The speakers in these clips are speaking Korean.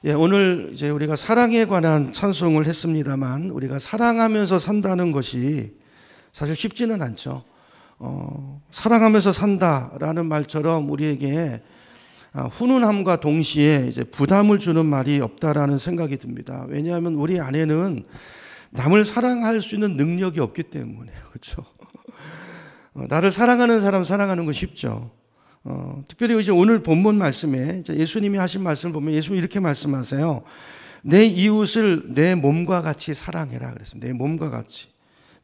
예, 오늘 이제 우리가 사랑에 관한 찬송을 했습니다만 우리가 사랑하면서 산다는 것이 사실 쉽지는 않죠. 사랑하면서 산다라는 말처럼 우리에게 훈훈함과 동시에 이제 부담을 주는 말이 없다라는 생각이 듭니다. 왜냐하면 우리 안에는 남을 사랑할 수 있는 능력이 없기 때문에, 그렇죠? 나를 사랑하는 사람 사랑하는 거 쉽죠. 특별히 이제 오늘 본문 말씀에 예수님이 하신 말씀을 보면 예수님이 이렇게 말씀하세요. 내 이웃을 내 몸과 같이 사랑해라 그랬습니다. 내 몸과 같이.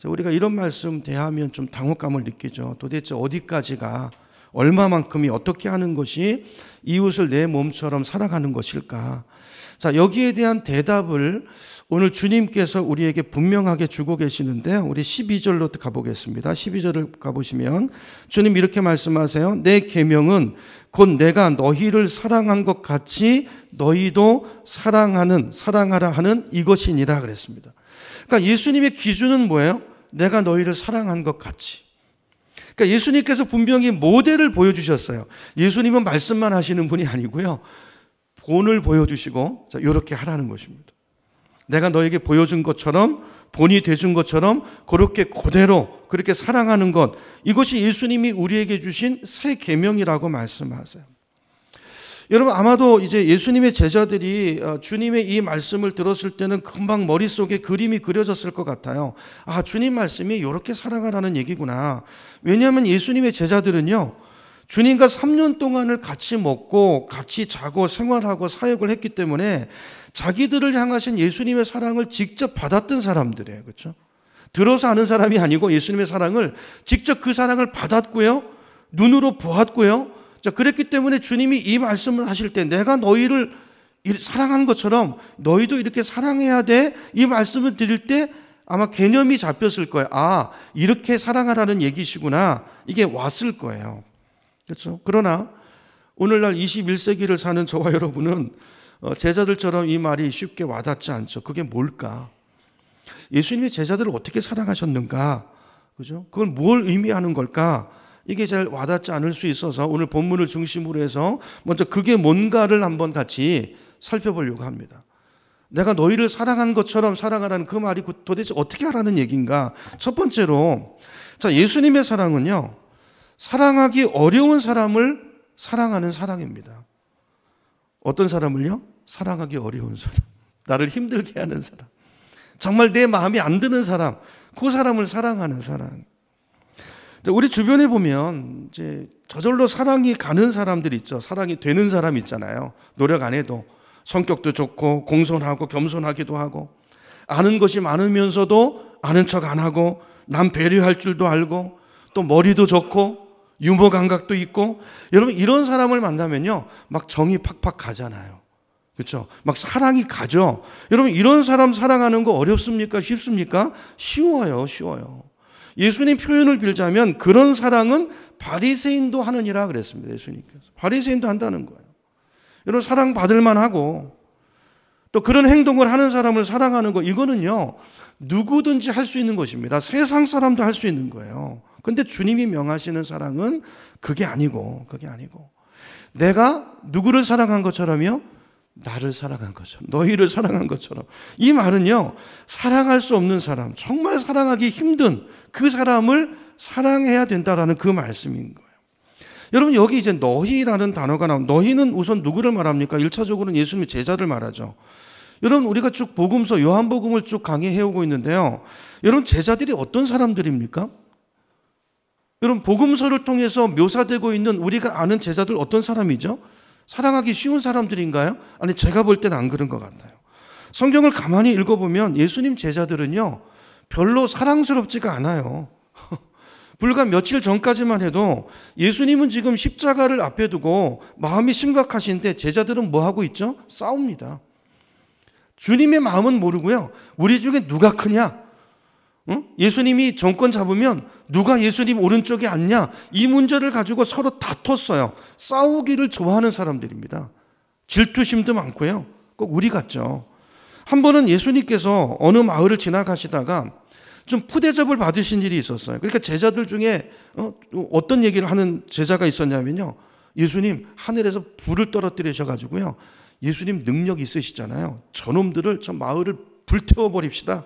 우리가 이런 말씀 대하면 좀 당혹감을 느끼죠. 도대체 어디까지가 얼마만큼이 어떻게 하는 것이 이웃을 내 몸처럼 사랑하는 것일까? 자, 여기에 대한 대답을 오늘 주님께서 우리에게 분명하게 주고 계시는데 우리 12절로 가보겠습니다. 12절을 가보시면 주님 이렇게 말씀하세요. 내 계명은 곧 내가 너희를 사랑한 것 같이 너희도 사랑하라 하는 이것이니라 그랬습니다. 그러니까 예수님의 기준은 뭐예요? 내가 너희를 사랑한 것 같이. 그러니까 예수님께서 분명히 모델을 보여주셨어요. 예수님은 말씀만 하시는 분이 아니고요. 본을 보여주시고 자, 이렇게 하라는 것입니다. 내가 너에게 보여준 것처럼 본이 돼준 것처럼 그렇게 그대로 그렇게 사랑하는 것, 이것이 예수님이 우리에게 주신 새 계명이라고 말씀하세요. 여러분 아마도 이제 예수님의 제자들이 주님의 이 말씀을 들었을 때는 금방 머릿속에 그림이 그려졌을 것 같아요. 아, 주님 말씀이 이렇게 살아가라는 얘기구나. 왜냐하면 예수님의 제자들은요, 주님과 3년 동안을 같이 먹고 같이 자고 생활하고 사역을 했기 때문에 자기들을 향하신 예수님의 사랑을 직접 받았던 사람들이에요. 그렇죠? 들어서 아는 사람이 아니고 예수님의 사랑을 직접 그 사랑을 받았고요. 눈으로 보았고요. 자, 그랬기 때문에 주님이 이 말씀을 하실 때 내가 너희를 사랑하는 것처럼 너희도 이렇게 사랑해야 돼. 이 말씀을 드릴 때 아마 개념이 잡혔을 거예요. 아, 이렇게 사랑하라는 얘기시구나. 이게 왔을 거예요. 그렇죠? 그러나 오늘날 21세기를 사는 저와 여러분은 제자들처럼 이 말이 쉽게 와닿지 않죠. 그게 뭘까? 예수님이 제자들을 어떻게 사랑하셨는가? 그죠? 그걸 뭘 의미하는 걸까? 이게 잘 와닿지 않을 수 있어서 오늘 본문을 중심으로 해서 먼저 그게 뭔가를 한번 같이 살펴보려고 합니다. 내가 너희를 사랑한 것처럼 사랑하라는 그 말이 도대체 어떻게 하라는 얘기인가? 첫 번째로, 자, 예수님의 사랑은요, 사랑하기 어려운 사람을 사랑하는 사랑입니다. 어떤 사람을요? 사랑하기 어려운 사람. 나를 힘들게 하는 사람. 정말 내 마음이 안 드는 사람. 그 사람을 사랑하는 사랑. 우리 주변에 보면 이제 저절로 사랑이 가는 사람들이 있죠. 사랑이 되는 사람 있잖아요. 노력 안 해도. 성격도 좋고 공손하고 겸손하기도 하고 아는 것이 많으면서도 아는 척 안 하고 남 배려할 줄도 알고 또 머리도 좋고 유머 감각도 있고. 여러분 이런 사람을 만나면요 막 정이 팍팍 가잖아요. 그렇죠? 막 사랑이 가죠. 여러분 이런 사람 사랑하는 거 어렵습니까? 쉽습니까? 쉬워요. 예수님 표현을 빌자면 그런 사랑은 바리새인도 하느니라 그랬습니다. 예수님께서. 바리새인도 한다는 거예요. 여러분 사랑받을 만하고 또 그런 행동을 하는 사람을 사랑하는 거, 이거는요 누구든지 할 수 있는 것입니다. 세상 사람도 할 수 있는 거예요. 근데 주님이 명하시는 사랑은 그게 아니고 내가 누구를 사랑한 것처럼요, 나를 사랑한 것처럼, 너희를 사랑한 것처럼. 이 말은요 사랑할 수 없는 사람, 정말 사랑하기 힘든 그 사람을 사랑해야 된다라는 그 말씀인 거예요. 여러분 여기 이제 너희라는 단어가 나오면 너희는 우선 누구를 말합니까? 1차적으로는 예수님의 제자를 말하죠. 여러분 우리가 쭉 복음서 요한복음을 쭉 강의해오고 있는데요. 여러분 제자들이 어떤 사람들입니까? 여러분 복음서를 통해서 묘사되고 있는 우리가 아는 제자들 어떤 사람이죠? 사랑하기 쉬운 사람들인가요? 아니 제가 볼 때는 안 그런 것 같아요. 성경을 가만히 읽어보면 예수님 제자들은요 별로 사랑스럽지가 않아요. 불과 며칠 전까지만 해도 예수님은 지금 십자가를 앞에 두고 마음이 심각하신데 제자들은 뭐 하고 있죠? 싸웁니다. 주님의 마음은 모르고요. 우리 중에 누가 크냐? 응? 예수님이 정권 잡으면 누가 예수님 오른쪽에 앉냐? 이 문제를 가지고 서로 다퉜어요. 싸우기를 좋아하는 사람들입니다. 질투심도 많고요. 꼭 우리 같죠. 한 번은 예수님께서 어느 마을을 지나가시다가 좀 푸대접을 받으신 일이 있었어요. 그러니까 제자들 중에 어떤 얘기를 하는 제자가 있었냐면요. 예수님 하늘에서 불을 떨어뜨리셔가지고요. 예수님 능력 있으시잖아요. 저놈들을, 저 마을을 불태워버립시다.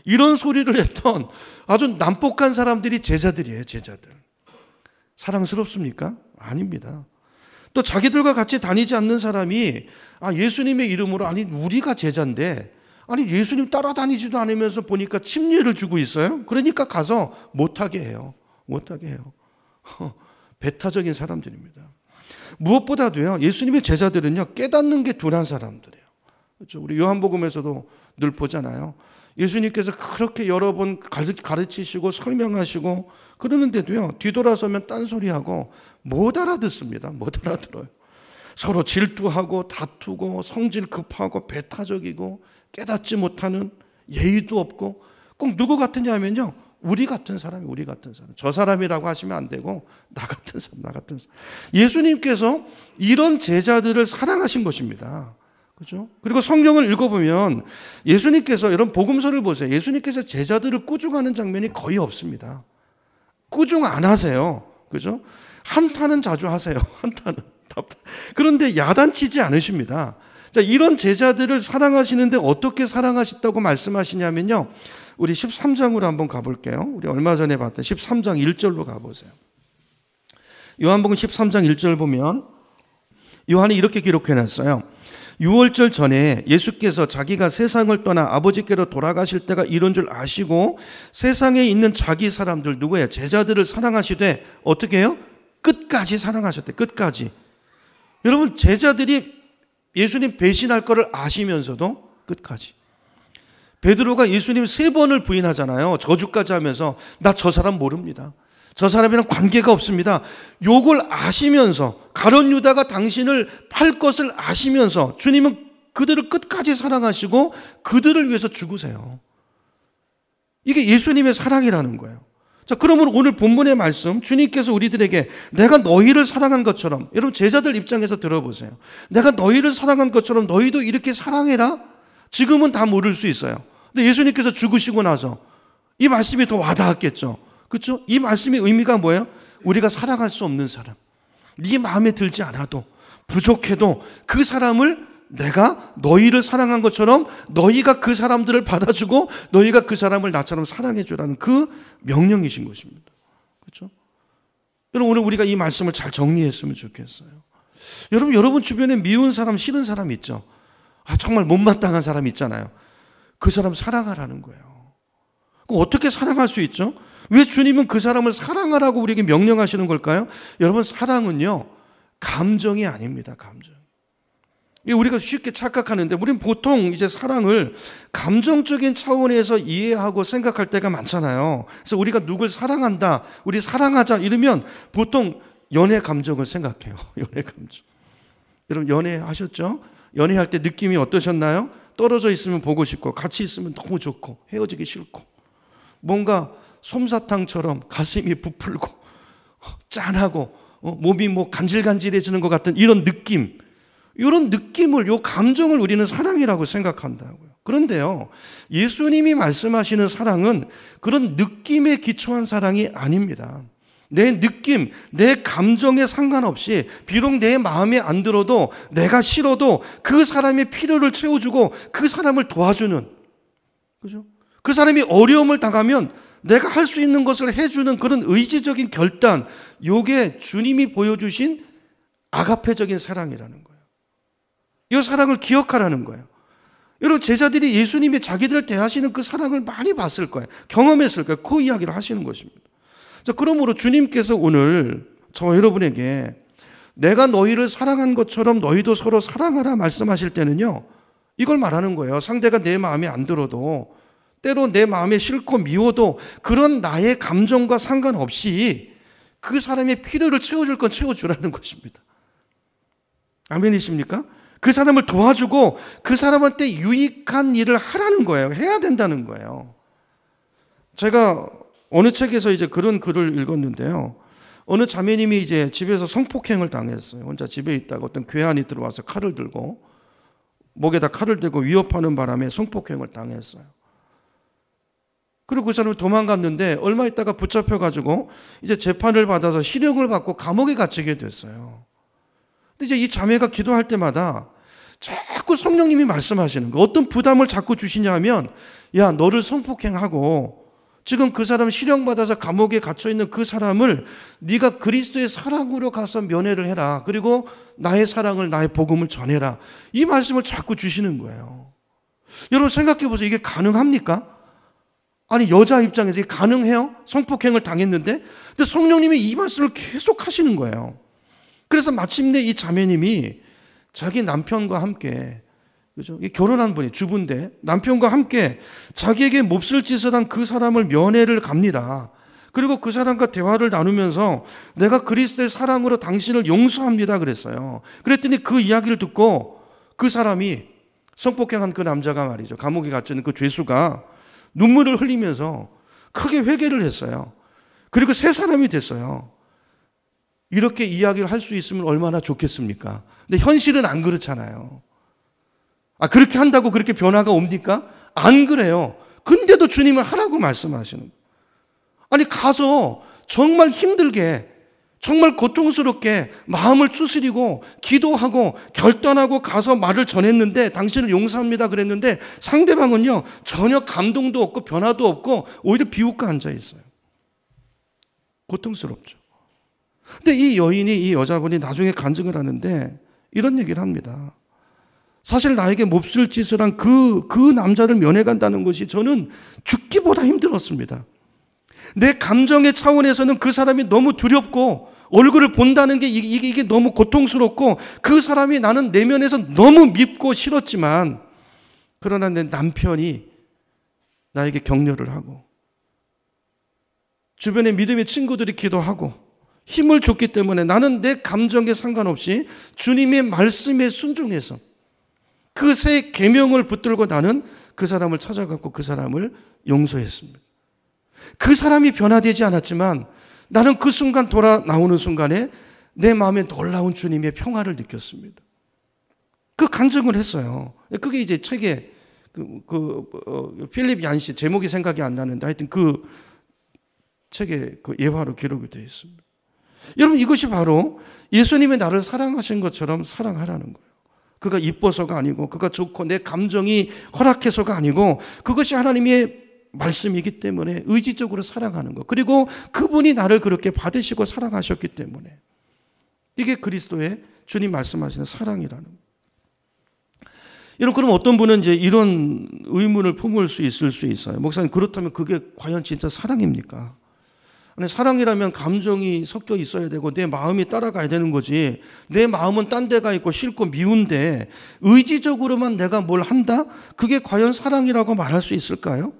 이런 소리를 했던 아주 난폭한 사람들이 제자들이에요. 제자들. 사랑스럽습니까? 아닙니다. 또 자기들과 같이 다니지 않는 사람이 예수님의 이름으로, 아니 우리가 제자인데, 아니 예수님 따라다니지도 않으면서 보니까 침례를 주고 있어요. 그러니까 가서 못하게 해요. 못하게 해요. 배타적인 사람들입니다. 무엇보다도요, 예수님의 제자들은요, 깨닫는 게 둔한 사람들이에요. 그렇죠? 우리 요한복음에서도 늘 보잖아요. 예수님께서 그렇게 여러 번 가르치시고 설명하시고 그러는데도요, 뒤돌아서면 딴소리하고 못 알아듣습니다. 못 알아들어요. 서로 질투하고 다투고 성질 급하고 배타적이고 깨닫지 못하는, 예의도 없고, 꼭 누구 같으냐 하면요, 우리 같은 사람이, 우리 같은 사람. 저 사람이라고 하시면 안 되고 나 같은 사람, 나 같은 사람. 예수님께서 이런 제자들을 사랑하신 것입니다. 그렇죠? 그리고 성경을 읽어보면 예수님께서, 여러분 복음서를 보세요. 예수님께서 제자들을 꾸중하는 장면이 거의 없습니다. 꾸중 안 하세요. 그죠? 한탄은 자주 하세요. 한탄은. 그런데 야단치지 않으십니다. 자, 이런 제자들을 사랑하시는데 어떻게 사랑하셨다고 말씀하시냐면요, 우리 13장으로 한번 가볼게요. 우리 얼마 전에 봤던 13장 1절로 가보세요. 요한복음 13장 1절 보면 요한이 이렇게 기록해놨어요. 6월절 전에 예수께서 자기가 세상을 떠나 아버지께로 돌아가실 때가 이런 줄 아시고 세상에 있는 자기 사람들, 누구예요? 제자들을 사랑하시되 어떻게 해요? 끝까지 사랑하셨대. 끝까지. 여러분, 제자들이 예수님 배신할 거를 아시면서도 끝까지. 베드로가 예수님 3번을 부인하잖아요. 저주까지 하면서 나 저 사람 모릅니다. 저 사람이랑 관계가 없습니다. 요걸 아시면서, 가룟 유다가 당신을 팔 것을 아시면서 주님은 그들을 끝까지 사랑하시고 그들을 위해서 죽으세요. 이게 예수님의 사랑이라는 거예요. 자, 그러면 오늘 본문의 말씀, 주님께서 우리들에게 내가 너희를 사랑한 것처럼, 여러분 제자들 입장에서 들어보세요. 내가 너희를 사랑한 것처럼 너희도 이렇게 사랑해라? 지금은 다 모를 수 있어요. 근데 예수님께서 죽으시고 나서 이 말씀이 더 와닿았겠죠. 그렇죠? 이 말씀의 의미가 뭐예요? 우리가 사랑할 수 없는 사람, 네 마음에 들지 않아도, 부족해도 그 사람을 내가 너희를 사랑한 것처럼 너희가 그 사람들을 받아주고 너희가 그 사람을 나처럼 사랑해 주라는 그 명령이신 것입니다. 그렇죠? 여러분, 오늘 우리가 이 말씀을 잘 정리했으면 좋겠어요. 여러분 주변에 미운 사람, 싫은 사람 있죠? 정말 못마땅한 사람 있잖아요. 그 사람 사랑하라는 거예요. 그럼 어떻게 사랑할 수 있죠? 왜 주님은 그 사람을 사랑하라고 우리에게 명령하시는 걸까요? 여러분, 사랑은요, 감정이 아닙니다. 감정. 우리가 쉽게 착각하는데, 우리는 보통 이제 사랑을 감정적인 차원에서 이해하고 생각할 때가 많잖아요. 그래서 우리가 누굴 사랑한다, 우리 사랑하자 이러면 보통 연애 감정을 생각해요. 연애 감정. 여러분 연애하셨죠? 연애할 때 느낌이 어떠셨나요? 떨어져 있으면 보고 싶고, 같이 있으면 너무 좋고, 헤어지기 싫고, 뭔가 솜사탕처럼 가슴이 부풀고 짠하고 몸이 간질간질해지는 것 같은 이런 느낌, 이런 느낌을, 이 감정을 우리는 사랑이라고 생각한다고요. 그런데요, 예수님이 말씀하시는 사랑은 그런 느낌에 기초한 사랑이 아닙니다. 내 느낌, 내 감정에 상관없이, 비록 내 마음에 안 들어도, 내가 싫어도 그 사람의 필요를 채워주고 그 사람을 도와주는, 그죠? 그 사람이 어려움을 당하면 내가 할 수 있는 것을 해주는 그런 의지적인 결단, 이게 주님이 보여주신 아가페적인 사랑이라는 거예요. 이 사랑을 기억하라는 거예요. 여러분, 제자들이 예수님이 자기들을 대하시는 그 사랑을 많이 봤을 거예요. 경험했을 거예요. 그 이야기를 하시는 것입니다. 자, 그러므로 주님께서 오늘 저 여러분에게 내가 너희를 사랑한 것처럼 너희도 서로 사랑하라 말씀하실 때는요, 이걸 말하는 거예요. 상대가 내 마음에 안 들어도, 때로 내 마음에 싫고 미워도 그런 나의 감정과 상관없이 그 사람의 필요를 채워줄 건 채워주라는 것입니다. 아멘이십니까? 그 사람을 도와주고 그 사람한테 유익한 일을 하라는 거예요. 해야 된다는 거예요. 제가 어느 책에서 이제 그런 글을 읽었는데요. 어느 자매님이 이제 집에서 성폭행을 당했어요. 혼자 집에 있다가 어떤 괴한이 들어와서 칼을 들고, 목에다 칼을 대고 위협하는 바람에 성폭행을 당했어요. 그리고 그 사람이 도망갔는데 얼마 있다가 붙잡혀가지고 이제 재판을 받아서 실형을 받고 감옥에 갇히게 됐어요. 근데 이제 이 자매가 기도할 때마다 자꾸 성령님이 말씀하시는 거. 어떤 부담을 자꾸 주시냐면, 야, 너를 성폭행하고 지금 그 사람 실형받아서 감옥에 갇혀있는 그 사람을 네가 그리스도의 사랑으로 가서 면회를 해라. 그리고 나의 사랑을, 나의 복음을 전해라. 이 말씀을 자꾸 주시는 거예요. 여러분 생각해 보세요. 이게 가능합니까? 아니, 여자 입장에서 이게 가능해요? 성폭행을 당했는데? 근데 성령님이 이 말씀을 계속 하시는 거예요. 그래서 마침내 이 자매님이 자기 남편과 함께, 그죠? 결혼한 분이 주부인데 남편과 함께 자기에게 몹쓸 짓을 한 그 사람을 면회를 갑니다. 그리고 그 사람과 대화를 나누면서 내가 그리스도의 사랑으로 당신을 용서합니다 그랬어요. 그랬더니 그 이야기를 듣고 그 사람이, 성폭행한 그 남자가 말이죠, 감옥에 갇혀있는 그 죄수가 눈물을 흘리면서 크게 회개를 했어요. 그리고 새 사람이 됐어요. 이렇게 이야기를 할 수 있으면 얼마나 좋겠습니까? 근데 현실은 안 그렇잖아요. 그렇게 한다고 그렇게 변화가 옵니까? 안 그래요. 근데도 주님은 하라고 말씀하시는 거예요. 아니, 가서 정말 힘들게, 정말 고통스럽게 마음을 추스리고 기도하고 결단하고 가서 말을 전했는데, 당신을 용서합니다 그랬는데 상대방은요 전혀 감동도 없고 변화도 없고 오히려 비웃고 앉아 있어요. 고통스럽죠. 근데 이 여인이, 이 여자분이 나중에 간증을 하는데 이런 얘기를 합니다. 사실 나에게 몹쓸 짓을 한 그 남자를 면회 간다는 것이 저는 죽기보다 힘들었습니다. 내 감정의 차원에서는 그 사람이 너무 두렵고 얼굴을 본다는 게 이게 너무 고통스럽고, 그 사람이 나는 내면에서 너무 밉고 싫었지만, 그러나 내 남편이 나에게 격려를 하고 주변의 믿음의 친구들이 기도하고 힘을 줬기 때문에 나는 내 감정에 상관없이 주님의 말씀에 순종해서 그 새 계명을 붙들고 나는 그 사람을 찾아갔고 그 사람을 용서했습니다. 그 사람이 변화되지 않았지만 나는 그 순간 돌아 나오는 순간에 내 마음에 놀라운 주님의 평화를 느꼈습니다. 그 간증을 했어요. 그게 이제 책에 필립 얀시, 제목이 생각이 안 나는데 하여튼 그 책에 그 예화로 기록이 되어 있습니다. 여러분, 이것이 바로 예수님이 나를 사랑하신 것처럼 사랑하라는 거예요. 그가 이뻐서가 아니고, 그가 좋고 내 감정이 허락해서가 아니고, 그것이 하나님의 말씀이기 때문에 의지적으로 사랑하는 것. 그리고 그분이 나를 그렇게 받으시고 사랑하셨기 때문에, 이게 그리스도의 주님 말씀하시는 사랑이라는 거예요. 여러분, 그럼 어떤 분은 이제 이런 의문을 품을 수 있을 수 있어요. 목사님, 그렇다면 그게 과연 진짜 사랑입니까? 아니, 사랑이라면 감정이 섞여 있어야 되고 내 마음이 따라가야 되는 거지, 내 마음은 딴 데가 있고 싫고 미운데 의지적으로만 내가 뭘 한다? 그게 과연 사랑이라고 말할 수 있을까요?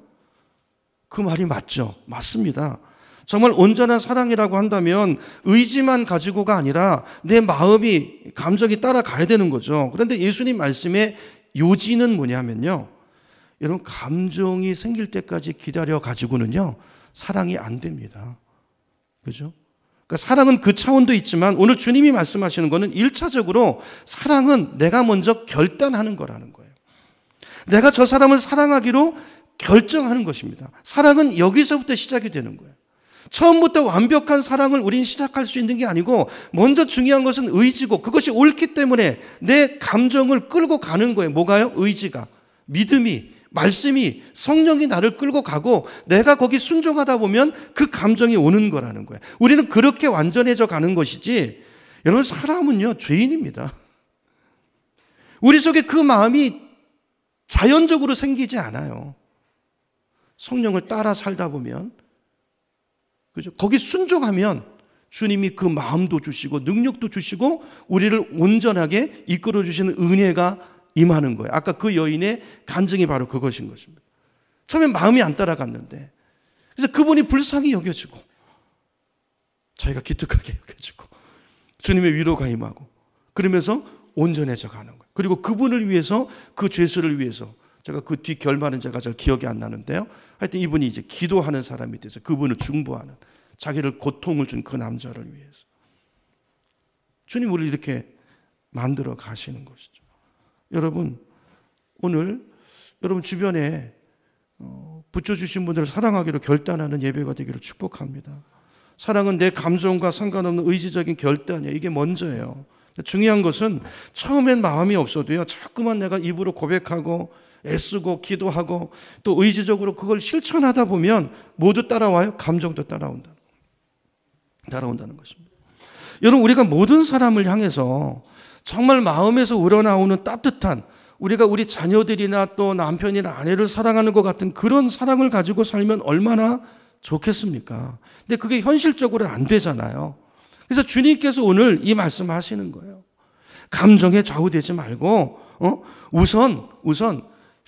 그 말이 맞죠. 맞습니다. 정말 온전한 사랑이라고 한다면 의지만 가지고가 아니라 내 마음이, 감정이 따라가야 되는 거죠. 그런데 예수님 말씀의 요지는 뭐냐면요, 여러분, 감정이 생길 때까지 기다려 가지고는요 사랑이 안 됩니다. 그죠? 그러니까 사랑은 그 차원도 있지만 오늘 주님이 말씀하시는 거는 1차적으로 사랑은 내가 먼저 결단하는 거라는 거예요. 내가 저 사람을 사랑하기로 결정하는 것입니다. 사랑은 여기서부터 시작이 되는 거예요. 처음부터 완벽한 사랑을 우린 시작할 수 있는 게 아니고, 먼저 중요한 것은 의지고, 그것이 옳기 때문에 내 감정을 끌고 가는 거예요. 뭐가요? 의지가, 믿음이, 말씀이, 성령이 나를 끌고 가고 내가 거기 순종하다 보면 그 감정이 오는 거라는 거예요. 우리는 그렇게 완전해져 가는 것이지, 여러분, 사람은요 죄인입니다. 우리 속에 그 마음이 자연적으로 생기지 않아요. 성령을 따라 살다 보면, 그죠? 거기 순종하면 주님이 그 마음도 주시고 능력도 주시고 우리를 온전하게 이끌어 주시는 은혜가 임하는 거예요. 아까 그 여인의 간증이 바로 그것인 것입니다. 처음엔 마음이 안 따라갔는데, 그래서 그분이 불쌍히 여겨지고 자기가 기특하게 여겨지고 주님의 위로가 임하고, 그러면서 온전해져 가는 거예요. 그리고 그분을 위해서, 그 죄수를 위해서, 제가 그 뒤 결말은 제가 잘 기억이 안 나는데요, 하여튼 이분이 이제 기도하는 사람이 돼서 그분을 중보하는, 자기를 고통을 준 그 남자를 위해서 주님 우리를 이렇게 만들어 가시는 것이죠. 여러분, 오늘 여러분 주변에 붙여주신 분들을 사랑하기로 결단하는 예배가 되기를 축복합니다. 사랑은 내 감정과 상관없는 의지적인 결단이에요. 이게 먼저예요. 중요한 것은 처음엔 마음이 없어도요, 자꾸만 내가 입으로 고백하고 애쓰고 기도하고 또 의지적으로 그걸 실천하다 보면 모두 따라와요. 감정도 따라온다는 것입니다. 여러분, 우리가 모든 사람을 향해서 정말 마음에서 우러나오는 따뜻한, 우리가 우리 자녀들이나 또 남편이나 아내를 사랑하는 것 같은 그런 사랑을 가지고 살면 얼마나 좋겠습니까? 근데 그게 현실적으로 안 되잖아요. 그래서 주님께서 오늘 이 말씀 하시는 거예요. 감정에 좌우되지 말고 우선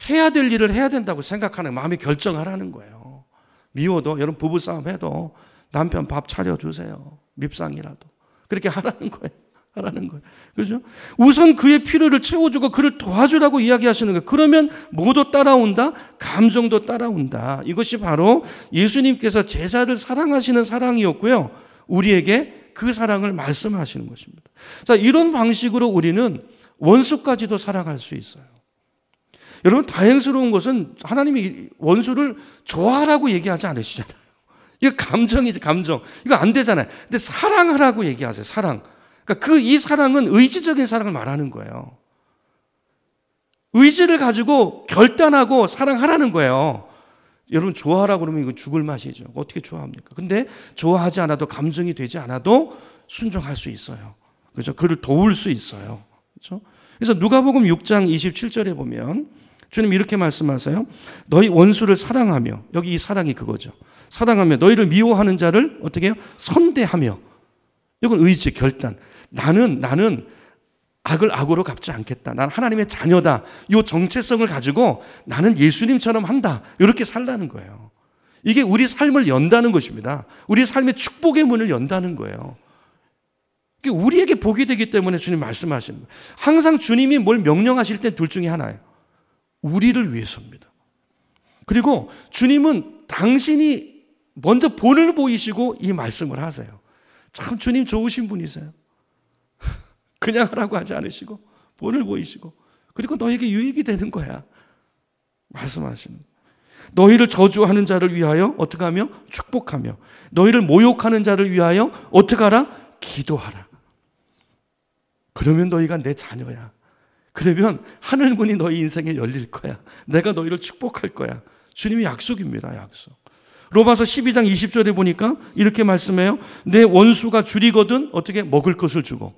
해야 될 일을 해야 된다고 생각하는 마음의 결정하라는 거예요. 미워도 여러분 부부싸움 해도 남편 밥 차려주세요. 밉상이라도. 그렇게 하라는 거예요. 그죠? 우선 그의 필요를 채워주고 그를 도와주라고 이야기하시는 거예요. 그러면 뭐도 따라온다? 감정도 따라온다. 이것이 바로 예수님께서 제자를 사랑하시는 사랑이었고요. 우리에게 그 사랑을 말씀하시는 것입니다. 자, 이런 방식으로 우리는 원수까지도 사랑할 수 있어요. 여러분, 다행스러운 것은 하나님이 원수를 좋아하라고 얘기하지 않으시잖아요. 이거 감정이지, 감정. 이거 안 되잖아요. 근데 사랑하라고 얘기하세요. 사랑. 그러니까 이 사랑은 의지적인 사랑을 말하는 거예요. 의지를 가지고 결단하고 사랑하라는 거예요. 여러분, 좋아하라고 그러면 이건 죽을 맛이죠. 어떻게 좋아합니까? 근데 좋아하지 않아도, 감정이 되지 않아도 순종할 수 있어요. 그렇죠? 그를 도울 수 있어요. 그렇죠? 그래서 누가복음 6장 27절에 보면 주님 이렇게 말씀하세요. 너희 원수를 사랑하며, 여기 이 사랑이 그거죠. 사랑하며 너희를 미워하는 자를 어떻게 해요? 선대하며. 이건 의지, 결단. 나는 악을 악으로 갚지 않겠다. 나는 하나님의 자녀다. 이 정체성을 가지고 나는 예수님처럼 한다. 이렇게 살라는 거예요. 이게 우리 삶을 연다는 것입니다. 우리 삶의 축복의 문을 연다는 거예요. 이게 우리에게 복이 되기 때문에 주님 말씀하시는 거예요. 항상 주님이 뭘 명령하실 때 둘 중에 하나예요. 우리를 위해서입니다. 그리고 주님은 당신이 먼저 본을 보이시고 이 말씀을 하세요. 참 주님 좋으신 분이세요. 그냥 하라고 하지 않으시고 본을 보이시고, 그리고 너에게 유익이 되는 거야. 말씀하시는 거예요. 너희를 저주하는 자를 위하여 어떻게 하며? 축복하며, 너희를 모욕하는 자를 위하여 어떻게 하라? 기도하라. 그러면 너희가 내 자녀야. 그러면 하늘문이 너희 인생에 열릴 거야. 내가 너희를 축복할 거야. 주님의 약속입니다. 약속. 로마서 12장 20절에 보니까 이렇게 말씀해요. 내 원수가 줄이거든 어떻게? 먹을 것을 주고.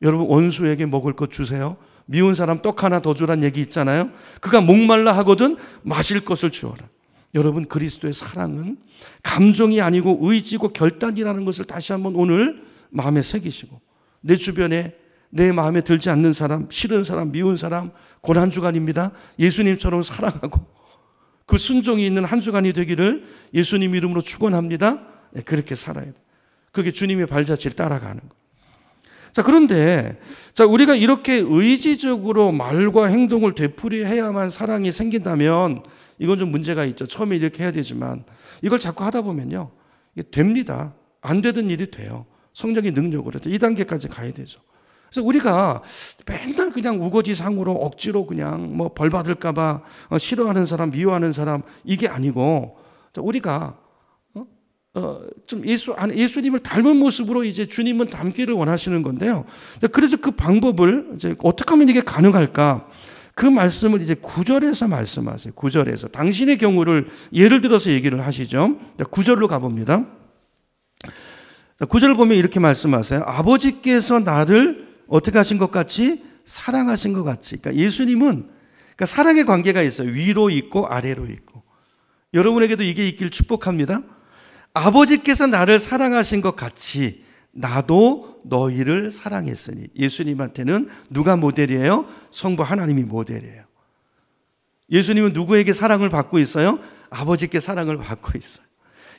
여러분, 원수에게 먹을 것 주세요. 미운 사람 떡 하나 더 주란 얘기 있잖아요. 그가 목말라 하거든 마실 것을 주어라. 여러분, 그리스도의 사랑은 감정이 아니고 의지고 결단이라는 것을 다시 한번 오늘 마음에 새기시고, 내 주변에 내 마음에 들지 않는 사람, 싫은 사람, 미운 사람, 고난주간입니다. 예수님처럼 사랑하고 그 순종이 있는 한 주간이 되기를 예수님 이름으로 축원합니다. 네, 그렇게 살아야 돼. 그게 주님의 발자취를 따라가는 거. 자, 그런데 우리가 이렇게 의지적으로 말과 행동을 되풀이해야만 사랑이 생긴다면 이건 좀 문제가 있죠. 처음에 이렇게 해야 되지만 이걸 자꾸 하다 보면요, 이게 됩니다. 안 되던 일이 돼요. 성령의 능력으로 2단계까지 가야 되죠. 그래서 우리가 맨날 그냥 우거지상으로 억지로 그냥 뭐 벌 받을까봐 싫어하는 사람, 미워하는 사람, 이게 아니고 우리가 좀 예수님을 닮은 모습으로 이제 주님은 닮기를 원하시는 건데요. 그래서 그 방법을 이제 어떻게 하면 이게 가능할까? 그 말씀을 이제 9절에서 말씀하세요. 9절에서 당신의 경우를 예를 들어서 얘기를 하시죠. 9절로 가봅니다. 9절을 보면 이렇게 말씀하세요. 아버지께서 나를 어떻게 하신 것 같이? 사랑하신 것 같이. 그러니까 예수님은 사랑의 관계가 있어요. 위로 있고 아래로 있고. 여러분에게도 이게 있길 축복합니다. 아버지께서 나를 사랑하신 것 같이 나도 너희를 사랑했으니. 예수님한테는 누가 모델이에요? 성부 하나님이 모델이에요. 예수님은 누구에게 사랑을 받고 있어요? 아버지께 사랑을 받고 있어요.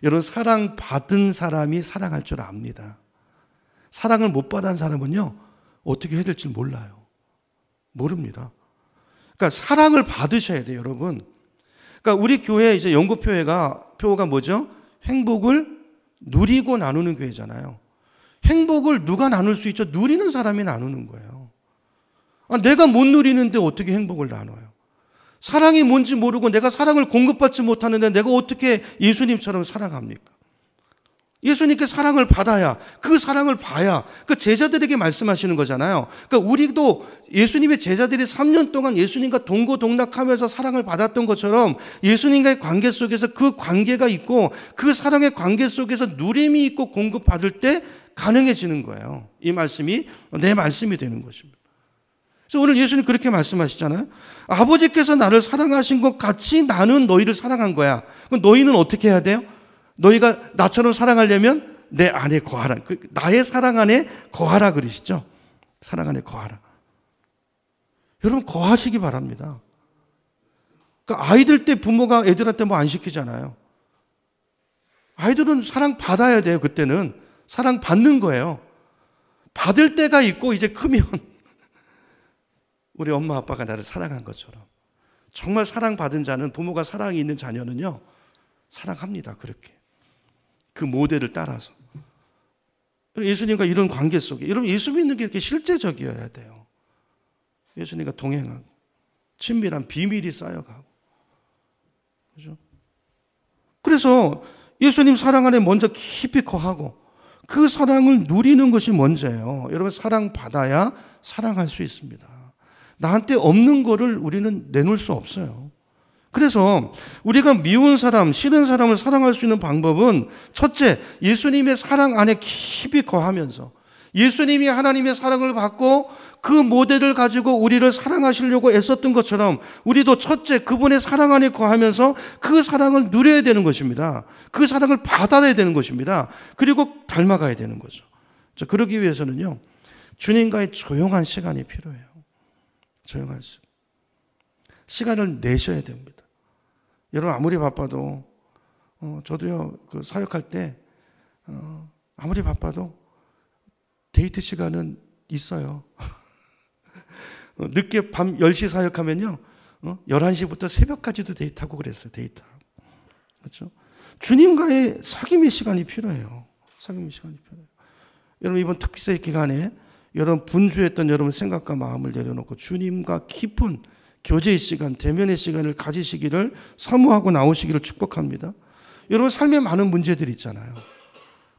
여러분, 사랑받은 사람이 사랑할 줄 압니다. 사랑을 못 받은 사람은요, 어떻게 해야 될지 몰라요. 모릅니다. 그러니까 사랑을 받으셔야 돼요, 여러분. 그러니까 우리 교회 이제 연구표가 뭐죠? 행복을 누리고 나누는 교회잖아요. 행복을 누가 나눌 수 있죠? 누리는 사람이 나누는 거예요. 내가 못 누리는데 어떻게 행복을 나눠요? 사랑이 뭔지 모르고 내가 사랑을 공급받지 못하는데 내가 어떻게 예수님처럼 사랑합니까? 예수님께 사랑을 받아야, 그 사랑을 봐야 그 제자들에게 말씀하시는 거잖아요. 그러니까 우리도 예수님의 제자들이 3년 동안 예수님과 동고동락하면서 사랑을 받았던 것처럼 예수님과의 관계 속에서 그 관계가 있고 그 사랑의 관계 속에서 누림이 있고 공급받을 때 가능해지는 거예요. 이 말씀이 내 말씀이 되는 것입니다. 그래서 오늘 예수님 그렇게 말씀하시잖아요. 아버지께서 나를 사랑하신 것 같이 나는 너희를 사랑한 거야. 그럼 너희는 어떻게 해야 돼요? 너희가 나처럼 사랑하려면 내 안에 거하라. 나의 사랑 안에 거하라 그러시죠. 사랑 안에 거하라. 여러분 거하시기 바랍니다. 그러니까 아이들 때 부모가 애들한테 뭐 안 시키잖아요. 아이들은 사랑 받아야 돼요. 그때는 사랑 받는 거예요. 받을 때가 있고 이제 크면 우리 엄마 아빠가 나를 사랑한 것처럼 정말 사랑받은 자는, 부모가 사랑이 있는 자녀는요 사랑합니다. 그렇게 그 모델을 따라서. 예수님과 이런 관계 속에, 여러분 예수 믿는 게 이렇게 실제적이어야 돼요. 예수님과 동행하고 친밀한 비밀이 쌓여가고, 그렇죠? 그래서 예수님 사랑 안에 먼저 깊이 거하고 그 사랑을 누리는 것이 먼저예요. 여러분 사랑 받아야 사랑할 수 있습니다. 나한테 없는 거를 우리는 내놓을 수 없어요. 그래서 우리가 미운 사람, 싫은 사람을 사랑할 수 있는 방법은 첫째, 예수님의 사랑 안에 깊이 거하면서 예수님이 하나님의 사랑을 받고 그 모델을 가지고 우리를 사랑하시려고 애썼던 것처럼 우리도 첫째, 그분의 사랑 안에 거하면서 그 사랑을 누려야 되는 것입니다. 그 사랑을 받아야 되는 것입니다. 그리고 닮아가야 되는 거죠. 그러기 위해서는요, 주님과의 조용한 시간이 필요해요. 조용한 시간을 내셔야 됩니다. 여러분 아무리 바빠도 저도요 그 사역할 때 아무리 바빠도 데이트 시간은 있어요. 늦게 밤 10시 사역하면요 11시부터 새벽까지도 데이트하고 그랬어요. 데이트하고. 그렇죠? 주님과의 사귐의 시간이 필요해요. 사귐의 시간이 필요해요. 여러분 이번 특비세 기간에 여러분 분주했던 여러분 생각과 마음을 내려놓고 주님과 깊은 교제의 시간, 대면의 시간을 가지시기를 사모하고 나오시기를 축복합니다. 여러분 삶에 많은 문제들이 있잖아요.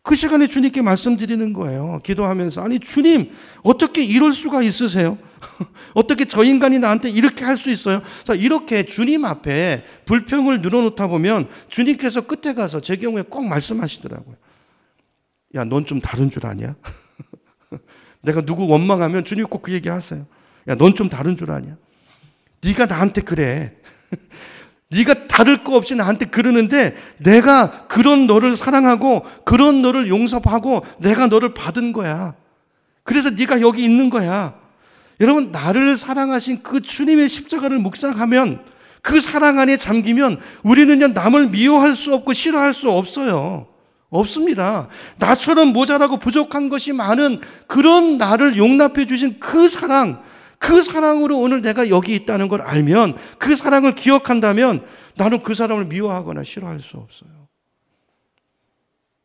그 시간에 주님께 말씀드리는 거예요. 기도하면서 아니 주님 어떻게 이럴 수가 있으세요? 어떻게 저 인간이 나한테 이렇게 할 수 있어요? 자, 이렇게 주님 앞에 불평을 늘어놓다 보면 주님께서 끝에 가서 제 경우에 꼭 말씀하시더라고요. 야, 넌 좀 다른 줄 아냐? 내가 누구 원망하면 주님 꼭 그 얘기 하세요. 야, 넌 좀 다른 줄 아냐? 네가 나한테 그래. 네가 다를 거 없이 나한테 그러는데 내가 그런 너를 사랑하고 그런 너를 용서하고 내가 너를 받은 거야. 그래서 네가 여기 있는 거야. 여러분 나를 사랑하신 그 주님의 십자가를 묵상하면 그 사랑 안에 잠기면 우리는요 남을 미워할 수 없고 싫어할 수 없어요. 없습니다. 나처럼 모자라고 부족한 것이 많은 그런 나를 용납해 주신 그 사랑으로 오늘 내가 여기 있다는 걸 알면, 그 사랑을 기억한다면 나는 그 사람을 미워하거나 싫어할 수 없어요.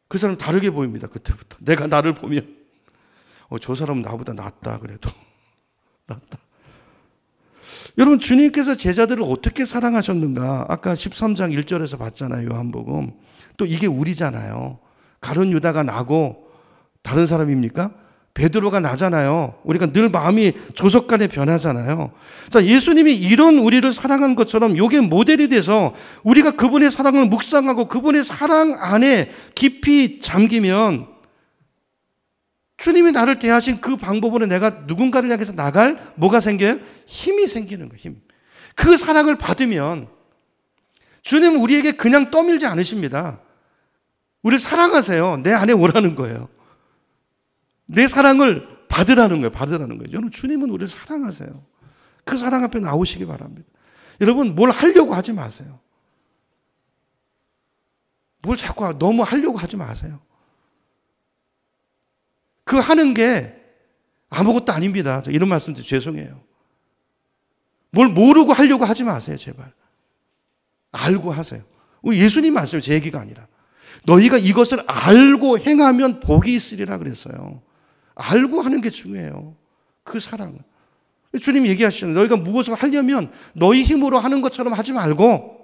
그 사람 다르게 보입니다. 그때부터 내가 나를 보면 저 사람은 나보다 낫다 그래도 낫다. 여러분 주님께서 제자들을 어떻게 사랑하셨는가 아까 13장 1절에서 봤잖아요. 요한복음. 또 이게 우리잖아요. 가룟 유다가 나고 다른 사람입니까? 베드로가 나잖아요. 우리가 늘 마음이 조속간에 변하잖아요. 자, 예수님이 이런 우리를 사랑한 것처럼 이게 모델이 돼서 우리가 그분의 사랑을 묵상하고 그분의 사랑 안에 깊이 잠기면 주님이 나를 대하신 그 방법으로 내가 누군가를 향해서 나갈 뭐가 생겨요? 힘이 생기는 거예요. 힘. 그 사랑을 받으면 주님은 우리에게 그냥 떠밀지 않으십니다. 우리를 사랑하세요. 내 안에 오라는 거예요. 내 사랑을 받으라는 거예요. 받으라는 거예요. 여러분 주님은 우리를 사랑하세요. 그 사랑 앞에 나오시기 바랍니다. 여러분 뭘 하려고 하지 마세요. 뭘 자꾸 너무 하려고 하지 마세요. 그 하는 게 아무것도 아닙니다. 이런 말씀도 죄송해요. 뭘 모르고 하려고 하지 마세요. 제발. 알고 하세요. 예수님 말씀이 제 얘기가 아니라 너희가 이것을 알고 행하면 복이 있으리라 그랬어요. 알고 하는 게 중요해요. 그 사랑을. 주님이 얘기하시잖아요. 너희가 무엇을 하려면 너희 힘으로 하는 것처럼 하지 말고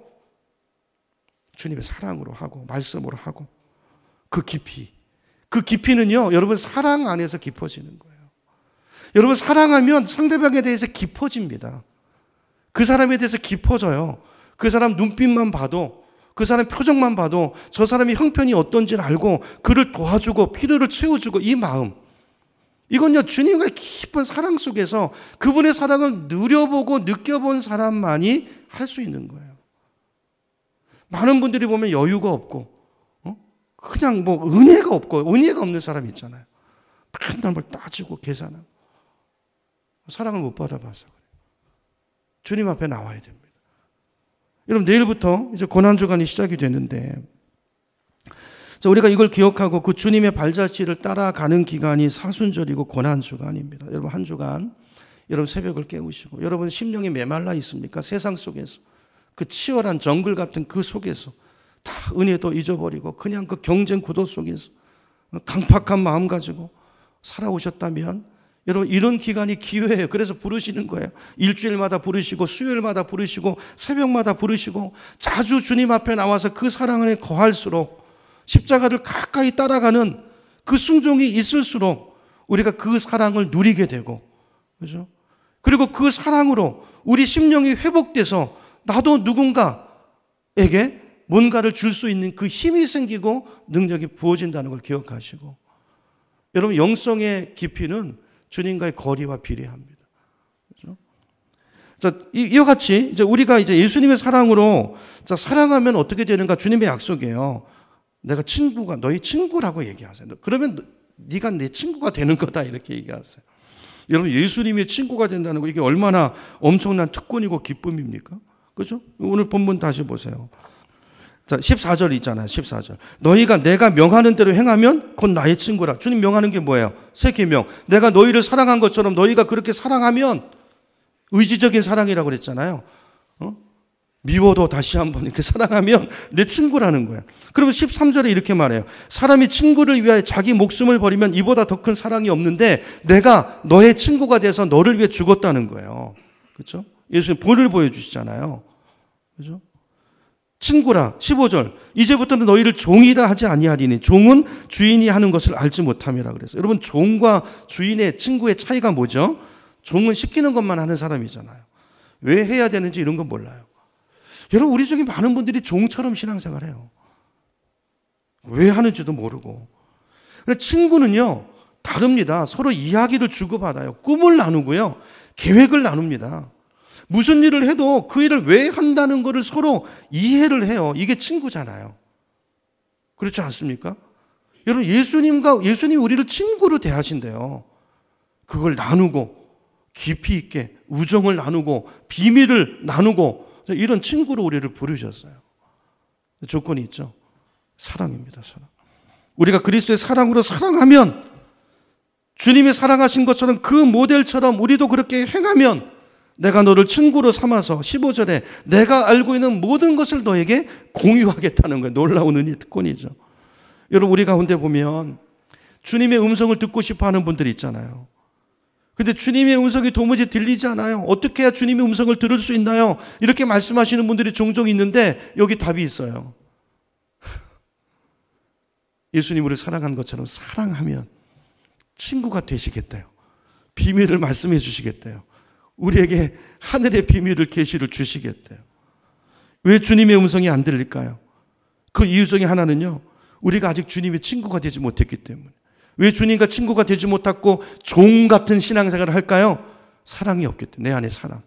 주님의 사랑으로 하고 말씀으로 하고 그 깊이. 그 깊이는요, 여러분 사랑 안에서 깊어지는 거예요. 여러분 사랑하면 상대방에 대해서 깊어집니다. 그 사람에 대해서 깊어져요. 그 사람 눈빛만 봐도, 그 사람 표정만 봐도 저 사람이 형편이 어떤지를 알고 그를 도와주고 필요를 채워주고, 이 마음, 이건요 주님과의 깊은 사랑 속에서 그분의 사랑을 누려보고 느껴본 사람만이 할 수 있는 거예요. 많은 분들이 보면 여유가 없고 그냥 뭐 은혜가 없고, 은혜가 없는 사람이 있잖아요. 맨날 뭘 따지고 계산하고. 사랑을 못 받아봐서 그래요. 주님 앞에 나와야 됩니다. 여러분 내일부터 이제 고난주간이 시작이 되는데, 우리가 이걸 기억하고 그 주님의 발자취를 따라가는 기간이 사순절이고 고난주간입니다. 여러분 한 주간 여러분 새벽을 깨우시고, 여러분 심령이 메말라 있습니까? 세상 속에서 그 치열한 정글 같은 그 속에서 다 은혜도 잊어버리고 그냥 그 경쟁 구도 속에서 강팍한 마음 가지고 살아오셨다면, 여러분 이런 기간이 기회예요. 그래서 부르시는 거예요. 일주일마다 부르시고 수요일마다 부르시고 새벽마다 부르시고, 자주 주님 앞에 나와서 그 사랑 안에 거할수록, 십자가를 가까이 따라가는 그 순종이 있을수록 우리가 그 사랑을 누리게 되고, 그죠? 그리고 그 사랑으로 우리 심령이 회복돼서 나도 누군가에게 뭔가를 줄 수 있는 그 힘이 생기고 능력이 부어진다는 걸 기억하시고, 여러분 영성의 깊이는 주님과의 거리와 비례합니다. 그렇죠? 자, 이와 같이 이제 우리가 이제 예수님의 사랑으로 사랑하면 어떻게 되는가? 주님의 약속이에요. 내가 친구가 너희 친구라고 얘기하세요. 그러면 네가 내 친구가 되는 거다, 이렇게 얘기하세요. 여러분 예수님의 친구가 된다는 거, 이게 얼마나 엄청난 특권이고 기쁨입니까? 그렇죠? 오늘 본문 다시 보세요. 자, 14절 있잖아요. 14절. 너희가 내가 명하는 대로 행하면 곧 나의 친구라. 주님 명하는 게 뭐예요? 새 계명. 내가 너희를 사랑한 것처럼 너희가 그렇게 사랑하면, 의지적인 사랑이라고 그랬잖아요. 미워도 다시 한번 이렇게 사랑하면 내 친구라는 거예요. 그러면 13절에 이렇게 말해요. 사람이 친구를 위하여 자기 목숨을 버리면 이보다 더 큰 사랑이 없는데 내가 너의 친구가 돼서 너를 위해 죽었다는 거예요. 그렇죠? 예수님 본을 보여주시잖아요. 그렇죠? 친구라. 15절. 이제부터는 너희를 종이라 하지 아니하리니 종은 주인이 하는 것을 알지 못함이라 그래서. 여러분 종과 주인의, 친구의 차이가 뭐죠? 종은 시키는 것만 하는 사람이잖아요. 왜 해야 되는지 이런 건 몰라요. 여러분 우리 중에 많은 분들이 종처럼 신앙생활해요. 왜 하는지도 모르고. 친구는요 다릅니다. 서로 이야기를 주고받아요. 꿈을 나누고요, 계획을 나눕니다. 무슨 일을 해도 그 일을 왜 한다는 것을 서로 이해를 해요. 이게 친구잖아요. 그렇지 않습니까? 여러분 예수님 우리를 친구로 대하신대요. 그걸 나누고 깊이 있게 우정을 나누고 비밀을 나누고, 이런 친구로 우리를 부르셨어요. 조건이 있죠. 사랑입니다. 사랑. 우리가 그리스도의 사랑으로 사랑하면, 주님이 사랑하신 것처럼 그 모델처럼 우리도 그렇게 행하면 내가 너를 친구로 삼아서 15절에 내가 알고 있는 모든 것을 너에게 공유하겠다는 거예요. 놀라운 은혜 특권이죠. 여러분 우리 가운데 보면 주님의 음성을 듣고 싶어하는 분들이 있잖아요. 근데 주님의 음성이 도무지 들리지 않아요. 어떻게 해야 주님의 음성을 들을 수 있나요? 이렇게 말씀하시는 분들이 종종 있는데 여기 답이 있어요. 예수님을 사랑한 것처럼 사랑하면 친구가 되시겠대요. 비밀을 말씀해 주시겠대요. 우리에게 하늘의 비밀을 계시를 주시겠대요. 왜 주님의 음성이 안 들릴까요? 그 이유 중에 하나는요, 우리가 아직 주님의 친구가 되지 못했기 때문에. 왜 주님과 친구가 되지 못했고 종 같은 신앙생활을 할까요? 사랑이 없기 때문에. 내 안에 사랑.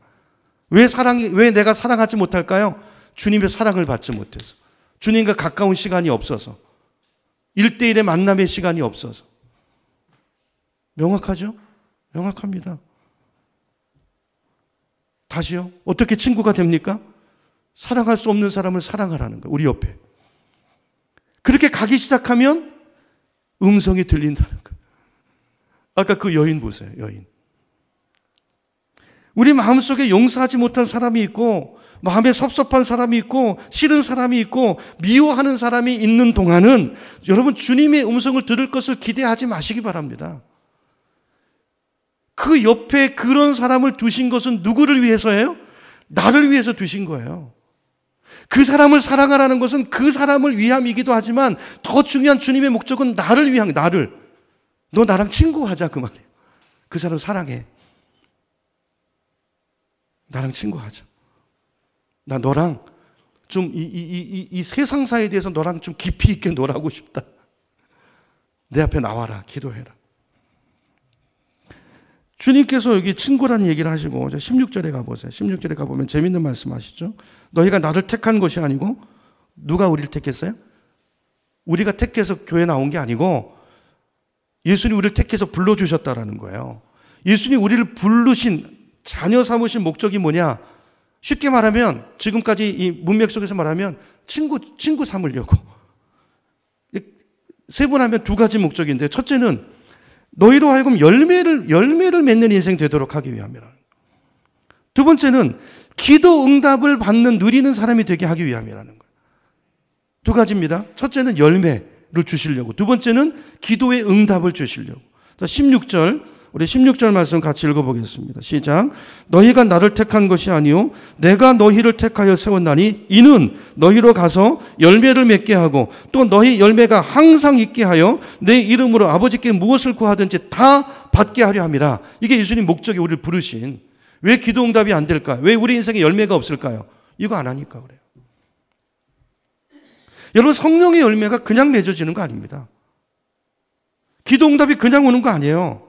왜 내가 사랑하지 못할까요? 주님의 사랑을 받지 못해서. 주님과 가까운 시간이 없어서. 1대1의 만남의 시간이 없어서. 명확하죠? 명확합니다. 다시요. 어떻게 친구가 됩니까? 사랑할 수 없는 사람을 사랑하라는 거예요. 우리 옆에. 그렇게 가기 시작하면 음성이 들린다는 거예요. 아까 그 여인 보세요. 여인. 우리 마음속에 용서하지 못한 사람이 있고, 마음에 섭섭한 사람이 있고, 싫은 사람이 있고, 미워하는 사람이 있는 동안은 여러분 주님의 음성을 들을 것을 기대하지 마시기 바랍니다. 그 옆에 그런 사람을 두신 것은 누구를 위해서예요? 나를 위해서 두신 거예요. 그 사람을 사랑하라는 것은 그 사람을 위함이기도 하지만 더 중요한 주님의 목적은 나를 위한, 나를. 너 나랑 친구하자 그 말이에요. 그 사람 사랑해. 나랑 친구하자. 나 너랑 좀 이 세상사에 대해서 너랑 좀 깊이 있게 놀아고 싶다. 내 앞에 나와라. 기도해라. 주님께서 여기 친구란 얘기를 하시고 16절에 가보세요. 16절에 가보면 재밌는 말씀 하시죠. 너희가 나를 택한 것이 아니고 누가 우리를 택했어요? 우리가 택해서 교회 나온 게 아니고 예수님이 우리를 택해서 불러주셨다라는 거예요. 예수님이 우리를 부르신 자녀 삼으신 목적이 뭐냐? 쉽게 말하면 지금까지 이 문맥 속에서 말하면 친구 삼으려고. 세분하면 두 가지 목적인데 첫째는 너희로 하여금 열매를 맺는 인생 되도록 하기 위함이라. 두 번째는 기도 응답을 받는 누리는 사람이 되게 하기 위함이라는 거예요. 두 가지입니다. 첫째는 열매를 주시려고, 두 번째는 기도의 응답을 주시려고. 자, 16절, 우리 16절 말씀 같이 읽어보겠습니다. 시작. 너희가 나를 택한 것이 아니요 내가 너희를 택하여 세웠나니 이는 너희로 가서 열매를 맺게 하고 또 너희 열매가 항상 있게 하여 내 이름으로 아버지께 무엇을 구하든지 다 받게 하려 함이라. 이게 예수님 목적이 우리를 부르신. 왜 기도 응답이 안 될까? 왜 우리 인생에 열매가 없을까요? 이거 안 하니까 그래요. 여러분, 성령의 열매가 그냥 맺어지는 거 아닙니다. 기도 응답이 그냥 오는 거 아니에요.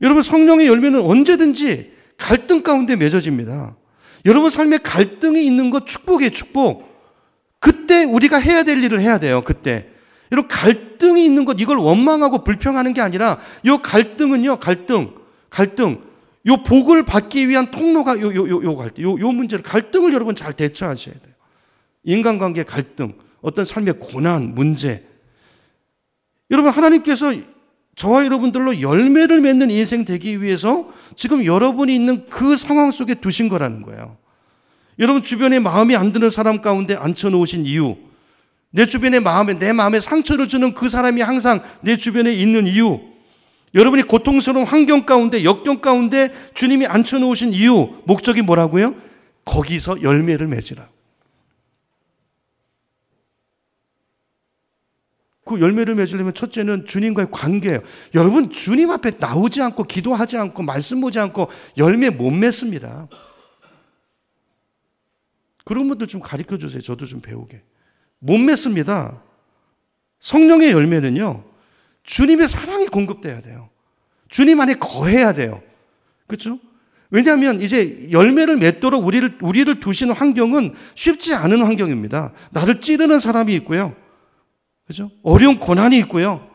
여러분, 성령의 열매는 언제든지 갈등 가운데 맺어집니다. 여러분 삶에 갈등이 있는 것 축복이에요, 축복. 그때 우리가 해야 될 일을 해야 돼요, 그때. 여러분, 갈등이 있는 것, 이걸 원망하고 불평하는 게 아니라, 이 갈등은요, 갈등. 요 복을 받기 위한 통로가 요 문제를, 갈등을 여러분 잘 대처하셔야 돼요. 인간관계 갈등, 어떤 삶의 고난, 문제. 여러분, 하나님께서 저와 여러분들로 열매를 맺는 인생 되기 위해서 지금 여러분이 있는 그 상황 속에 두신 거라는 거예요. 여러분 주변에 마음에 안 드는 사람 가운데 앉혀놓으신 이유, 내 주변에 내 마음에 상처를 주는 그 사람이 항상 내 주변에 있는 이유, 여러분이 고통스러운 환경 가운데, 역경 가운데 주님이 앉혀놓으신 이유, 목적이 뭐라고요? 거기서 열매를 맺으라. 그 열매를 맺으려면 첫째는 주님과의 관계예요. 여러분, 주님 앞에 나오지 않고 기도하지 않고 말씀 보지 않고 열매 못 맺습니다. 그런 분들 좀 가르쳐 주세요. 저도 좀 배우게. 못 맺습니다. 성령의 열매는요, 주님의 사랑이 공급돼야 돼요. 주님 안에 거해야 돼요. 그렇죠? 왜냐하면 이제 열매를 맺도록 우리를 두시는 환경은 쉽지 않은 환경입니다. 나를 찌르는 사람이 있고요. 그죠? 어려운 고난이 있고요.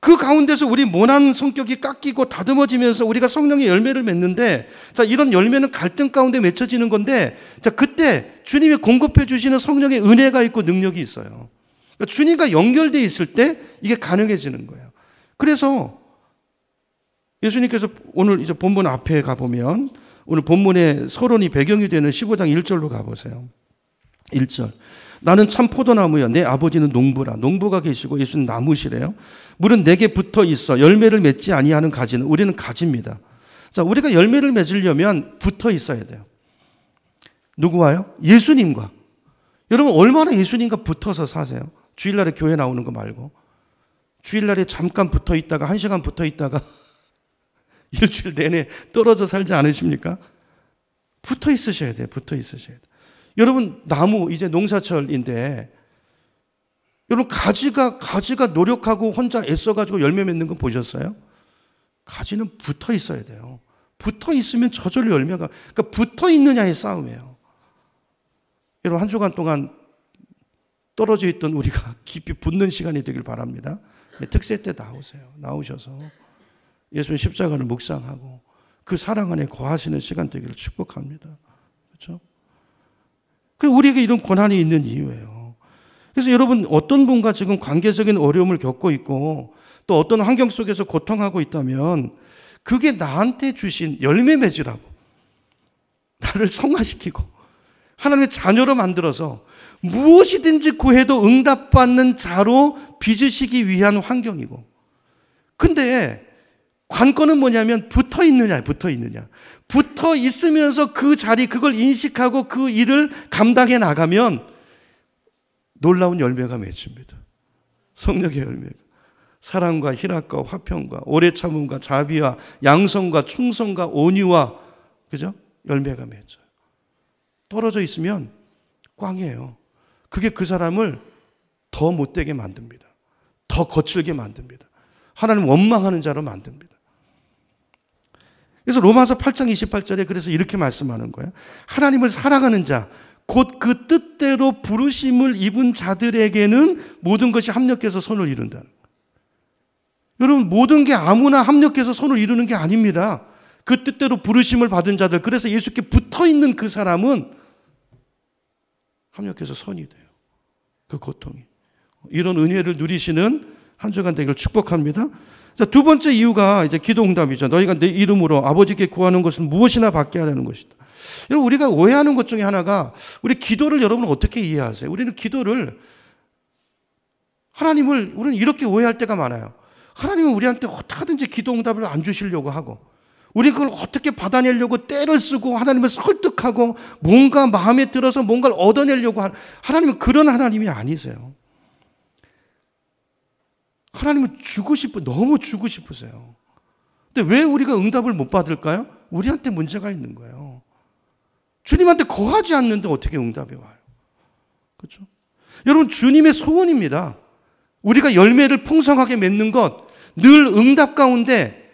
그 가운데서 우리 모난 성격이 깎이고 다듬어지면서 우리가 성령의 열매를 맺는데, 자, 이런 열매는 갈등 가운데 맺혀지는 건데, 자, 그때 주님이 공급해 주시는 성령의 은혜가 있고 능력이 있어요. 그러니까 주님과 연결되어 있을 때 이게 가능해지는 거예요. 그래서 예수님께서 오늘 이제 본문 앞에 가보면, 오늘 본문의 서론이 배경이 되는 15장 1절로 가보세요. 1절. 나는 참 포도나무여 내 아버지는 농부라. 농부가 계시고 예수는 나무시래요. 물은 내게 붙어 있어 열매를 맺지 아니하는 가지는, 우리는 가지입니다. 자, 우리가 열매를 맺으려면 붙어 있어야 돼요. 누구와요? 예수님과. 여러분, 얼마나 예수님과 붙어서 사세요? 주일날에 교회 나오는 거 말고. 주일날에 잠깐 붙어 있다가 1시간 붙어 있다가 일주일 내내 떨어져 살지 않으십니까? 붙어 있으셔야 돼요. 붙어 있으셔야 돼요. 여러분, 나무 이제 농사철인데, 여러분 가지가 노력하고 혼자 애써가지고 열매 맺는 거 보셨어요? 가지는 붙어 있어야 돼요. 붙어 있으면 저절로 열매가, 그러니까 붙어 있느냐의 싸움이에요. 여러분, 한 주간 동안 떨어져 있던 우리가 깊이 붙는 시간이 되길 바랍니다. 특세 때 나오셔서 예수님 십자가를 묵상하고 그 사랑 안에 거하시는 시간 되기를 축복합니다. 그렇죠? 그 우리에게 이런 고난이 있는 이유예요. 그래서 여러분, 어떤 분과 지금 관계적인 어려움을 겪고 있고 또 어떤 환경 속에서 고통하고 있다면 그게 나한테 주신 열매 맺으라고, 나를 성화시키고 하나님의 자녀로 만들어서 무엇이든지 구해도 응답받는 자로 빚으시기 위한 환경이고, 근데 관건은 뭐냐면 붙어 있느냐, 붙어 있느냐. 붙어 있으면서 그 자리, 그걸 인식하고 그 일을 감당해 나가면 놀라운 열매가 맺힙니다. 성령의 열매가. 사랑과 희락과 화평과 오래 참음과 자비와 양성과 충성과 온유와, 그죠? 열매가 맺어요. 떨어져 있으면 꽝이에요. 그게 그 사람을 더 못되게 만듭니다. 더 거칠게 만듭니다. 하나님 원망하는 자로 만듭니다. 그래서 로마서 8장 28절에 그래서 이렇게 말씀하는 거예요. 하나님을 사랑하는 자, 곧 그 뜻대로 부르심을 입은 자들에게는 모든 것이 합력해서 선을 이룬다는 거예요. 여러분, 모든 게 아무나 합력해서 선을 이루는 게 아닙니다. 그 뜻대로 부르심을 받은 자들, 그래서 예수께 붙어있는 그 사람은 합력해서 선이 돼요. 그 고통이. 이런 은혜를 누리시는 한 주간 되기를 축복합니다. 자, 두 번째 이유가 이제 기도 응답이죠. 너희가 내 이름으로 아버지께 구하는 것은 무엇이나 받게 하려는 것이다. 여러분, 우리가 오해하는 것 중에 하나가, 우리 기도를 여러분은 어떻게 이해하세요? 우리는 기도를, 하나님을 우리는 이렇게 오해할 때가 많아요. 하나님은 우리한테 어떻게든지 기도 응답을 안 주시려고 하고, 우리 그걸 어떻게 받아내려고 때를 쓰고 하나님을 설득하고 뭔가 마음에 들어서 뭔가를 얻어내려고 하는, 하나님은 그런 하나님이 아니세요. 하나님은 너무 주고 싶으세요. 근데 왜 우리가 응답을 못 받을까요? 우리한테 문제가 있는 거예요. 주님한테 거하지 않는데 어떻게 응답이 와요? 그렇죠? 여러분, 주님의 소원입니다. 우리가 열매를 풍성하게 맺는 것, 늘 응답 가운데,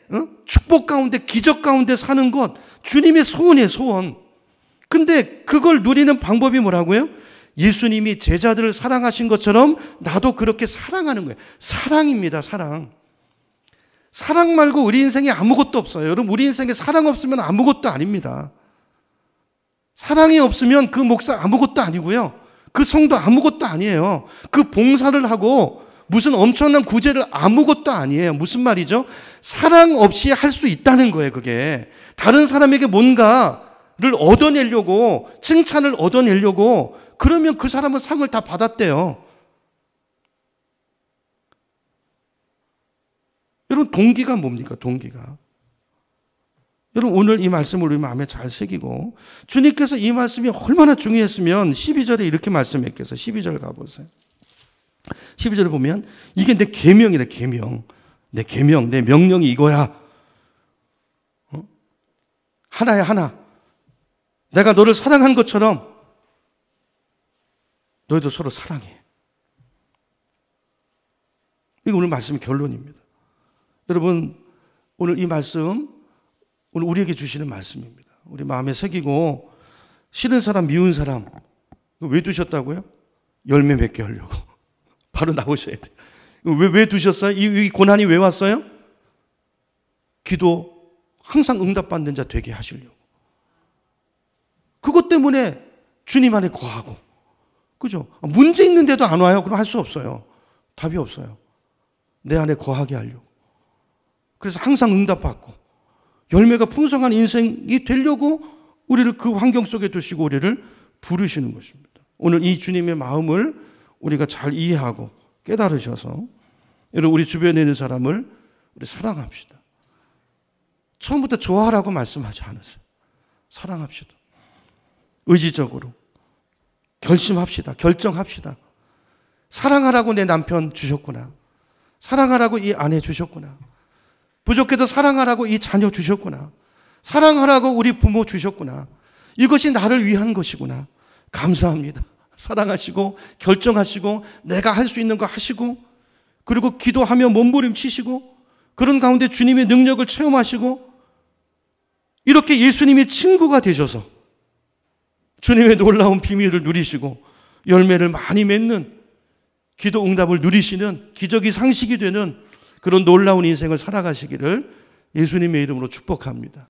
축복 가운데, 기적 가운데 사는 것, 주님의 소원이에요, 소원. 근데 그걸 누리는 방법이 뭐라고요? 예수님이 제자들을 사랑하신 것처럼 나도 그렇게 사랑하는 거예요. 사랑입니다, 사랑. 사랑 말고 우리 인생에 아무것도 없어요. 여러분, 우리 인생에 사랑 없으면 아무것도 아닙니다. 사랑이 없으면 그 목사 아무것도 아니고요. 그 성도 아무것도 아니에요. 그 봉사를 하고 무슨 엄청난 구제를 아무것도 아니에요. 무슨 말이죠? 사랑 없이 할 수 있다는 거예요, 그게. 다른 사람에게 뭔가를 얻어내려고, 칭찬을 얻어내려고, 그러면 그 사람은 상을 다 받았대요. 여러분, 동기가 뭡니까? 동기가. 여러분, 오늘 이 말씀을 우리 마음에 잘 새기고, 주님께서 이 말씀이 얼마나 중요했으면 12절에 이렇게 말씀했겠어요. 12절 가보세요. 12절을 보면 이게 내 계명이래, 계명. 내 계명, 내 명령이 이거야. 하나야, 하나. 내가 너를 사랑한 것처럼 너희도 서로 사랑해. 이게 오늘 말씀의 결론입니다. 여러분, 오늘 이 말씀, 오늘 우리에게 주시는 말씀입니다. 우리 마음에 새기고, 싫은 사람, 미운 사람, 왜 두셨다고요? 열매 맺게 하려고. 바로 나오셔야 돼요. 왜 두셨어요? 이 고난이 왜 왔어요? 기도 항상 응답받는 자 되게 하시려고. 그것 때문에 주님 안에 거하고. 그죠? 문제 있는데도 안 와요? 그럼 할 수 없어요. 답이 없어요. 내 안에 거하게 하려고. 그래서 항상 응답받고 열매가 풍성한 인생이 되려고 우리를 그 환경 속에 두시고 우리를 부르시는 것입니다. 오늘 이 주님의 마음을 우리가 잘 이해하고 깨달으셔서 여러분, 우리 주변에 있는 사람을 우리 사랑합시다. 처음부터 좋아하라고 말씀하지 않으세요. 사랑합시다. 의지적으로 결심합시다. 결정합시다. 사랑하라고 내 남편 주셨구나. 사랑하라고 이 아내 주셨구나. 부족해도 사랑하라고 이 자녀 주셨구나. 사랑하라고 우리 부모 주셨구나. 이것이 나를 위한 것이구나. 감사합니다. 사랑하시고 결정하시고 내가 할 수 있는 거 하시고, 그리고 기도하며 몸부림치시고, 그런 가운데 주님의 능력을 체험하시고, 이렇게 예수님의 친구가 되셔서 주님의 놀라운 비밀을 누리시고 열매를 많이 맺는, 기도 응답을 누리시는, 기적이 상식이 되는 그런 놀라운 인생을 살아가시기를 예수님의 이름으로 축복합니다.